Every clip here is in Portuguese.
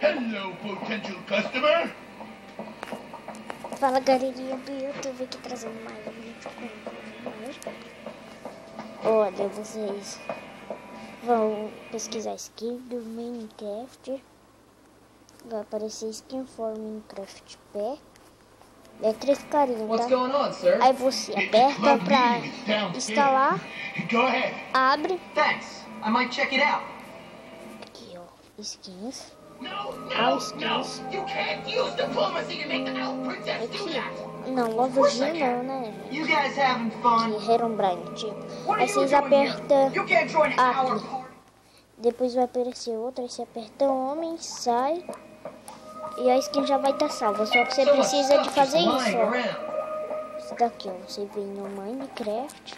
Hello, potential customer. Fala, galerinha do YouTube, aqui trazendo mais um vídeo com hoje. Olha, vocês vão pesquisar skin do Minecraft. Vai aparecer skin for Minecraft P. É 3 carinhas, tá? Aí você aperta pra instalar. Abre. Aqui, ó, skins. All skins. Aqui. Não, logozinho não, né? Aqui, Herobrine, tipo. Aí vocês apertam aqui. Depois vai aparecer outra. Aí você aperta homem, sai. E a skin já vai estar salva. Só que você precisa de fazer isso, ó. Isso daqui, ó. Você vem no Minecraft.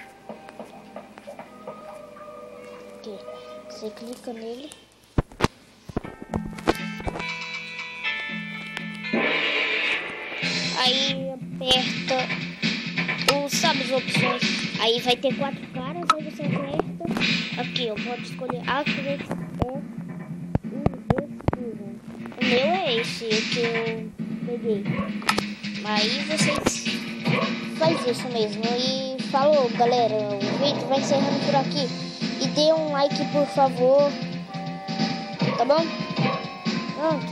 Aqui. Você clica nele. Aí aperta sabe as opções. Aí vai ter 4 caras. Aí você aperta. Aqui, ó. Pode escolher Activate O meu é esse, o que eu peguei. Mas vocês faz isso mesmo. E falou, galera. O vídeo vai encerrando por aqui. E dê um like, por favor. Tá bom? Pronto.